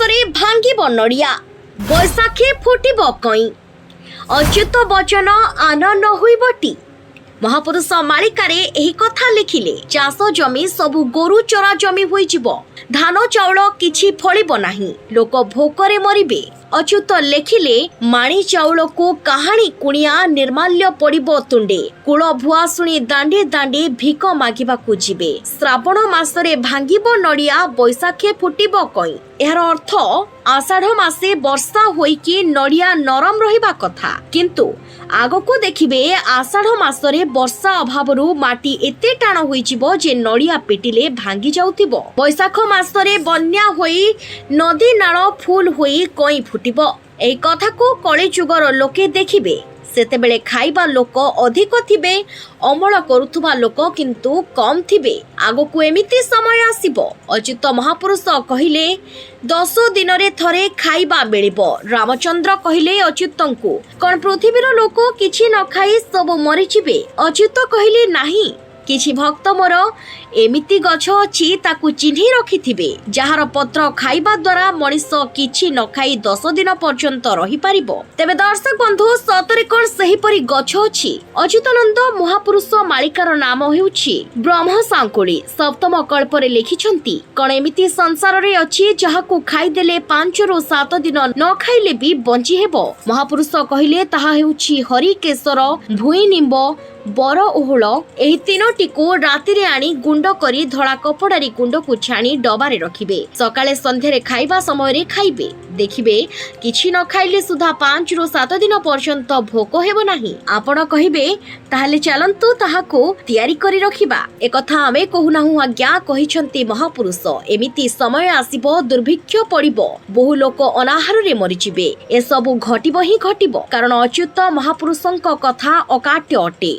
ମାସରେ ଭାଙ୍ଗିବ ନଡ଼ିଆ, ବୈଶାଖୀ ଫୁଟିବ କଇଁ। ଅଚ୍ୟୁତ ବଚନ ଆନ ନ ହୋଇବଟି। ମହାପୁରୁଷ ମାଳିକାରେ ଏହି କଥା ଲେଖିଲେ ଚାଷ ଜମି ସବୁ ଗୋରୁ ଚରା ଜମି ହୋଇଯିବ, ଧାନ ଚାଉଳ କିଛି ଫଳିବ ନାହିଁ, ଲୋକ ଭୋକରେ ମରିବେ। ଅଚ୍ୟୁତ ଲେଖିଲେ ମାଣି ଚାଉଳକୁ କାହାଣୀ କୁଣିଆ ନିର୍ମାଲ୍ୟ ପଡ଼ିବ ତୁଣ୍ଡେ, କୂଳ ଭୁଆ ଶୁଣି ଦାଣ୍ଡେ ଦାଣ୍ଡେ ଭିକ ମାଗିବାକୁ ଯିବେ। ଶ୍ରାବଣ ମାସରେ ଭାଙ୍ଗିବ ନଡ଼ିଆ, ବୈଶାଖୀ ଫୁଟିବ କଇଁ। ଏହାର ଅର୍ଥ ଆଷାଢ଼ ମାସେ ବର୍ଷା ହୋଇକି ନଡ଼ିଆ ନରମ ରହିବା କଥା, କିନ୍ତୁ ଆଗକୁ ଦେଖିବେ ଆଷାଢ଼ ମାସରେ ବର୍ଷା ଅଭାବରୁ ମାଟି ଏତେ ଟାଣ ହୋଇଯିବ ଯେ ନଡ଼ିଆ ପିଟିଲେ ଭାଙ୍ଗି ଯାଉଥିବ। ବୈଶାଖ ମାସରେ ବନ୍ୟା ହୋଇ ନଦୀ ନାଳ ଫୁଲ ହୋଇ କଇଁ ଫୁଟିବ। ଏହି କଥାକୁ କଳିଯୁଗର ଲୋକେ ଦେଖିବେ। ସେତେବେଳେ ଖାଇବା ଲୋକ ଅଧିକ ଥିବେ, ଅମଳ କରୁଥିବା ଲୋକ କିନ୍ତୁ କମ୍ ଥିବେ। ଆଗକୁ ଏମିତି ସମୟ ଆସିବ। ଅଚ୍ୟୁତ ମହାପୁରୁଷ କହିଲେ 10 ଦିନରେ ଥରେ ଖାଇବା ମିଳିବ। ରାମଚନ୍ଦ୍ର କହିଲେ ଅଚ୍ୟୁତଙ୍କୁ, କଣ ପୃଥିବୀର ଲୋକ କିଛି ନ ଖାଇ ସବୁ ମରିଯିବେ? ଅଚ୍ୟୁତ କହିଲେ ନାହିଁ, କିଛି ଭକ୍ତ ମୋର ଏମିତି ଗଛ ଅଛି ତାକୁ ଚିହ୍ନି ରଖିଥିବେ, ଯାହାର ପତ୍ର ଖାଇବା ଦ୍ୱାରା ମଣିଷ କିଛି ନ ଖାଇ 10 ଦିନ ପର୍ଯ୍ୟନ୍ତ ରହିପାରିବ। ତେବେ ଦର୍ଶକ ବନ୍ଧୁ, ସତରେ କଣ ସେହିପରି ଗଛ ଅଛି? ଅଚ୍ୟୁତାନନ୍ଦ ମହାପୁରୁଷ ମାଳିକାର ନାମ ହେଉଛି ବ୍ରହ୍ମସାଙ୍କୁଳି। ସପ୍ତମ କଳ୍ପରେ ଲେଖିଛନ୍ତି, କଣ ଏମିତି ସଂସାରରେ ଅଛି ଯାହାକୁ ଖାଇଦେଲେ 5 ରୁ 7 ଦିନ ନ ଖାଇଲେ ବି ବଞ୍ଚି ହେବ? ମହାପୁରୁଷ କହିଲେ ତାହା ହେଉଛି ହରିକେଶର, ଭୁଇଁ ନିମ୍ବ, ବର ଓହଳ। ଏହି ତିନୋଟିକୁ ରାତିରେ ଆଣି ଗୁଣ୍ଡ କରି ଧଳା କପଡାରେ ଗୁଣ୍ଡକୁ ଛାଣି ଡବାରେ ରଖିବେ। ସକାଳେ ସନ୍ଧ୍ୟାରେ ଖାଇବା ସମୟରେ ଖାଇବେ। ଦେଖିବେ କିଛି ନ ଖାଇଲେ ସୁଦ୍ଧା 5 ରୁ 7 ଦିନ ପର୍ଯ୍ୟନ୍ତ ଭୋକ ହେବ ନାହିଁ। ଆପଣ କହିବେ ତାହେଲେ ଚାଲନ୍ତୁ ତାହାକୁ ତିଆରି କରି ରଖିବା। ଏକଥା ଆମେ କହୁନାହୁଁ ଆଜ୍ଞା, କହିଛନ୍ତି ମହାପୁରୁଷ। ଏମିତି ସମୟ ଆସିବ, ଦୁର୍ଭିକ୍ଷ ପଡିବ, ବହୁ ଲୋକ ଅନାହାରରେ ମରିଯିବେ। ଏସବୁ ଘଟିବ ହିଁ ଘଟିବ, କାରଣ ଅଚ୍ୟୁତ ମହାପୁରୁଷଙ୍କ କଥା ଅକାଟ୍ୟ ଅଟେ।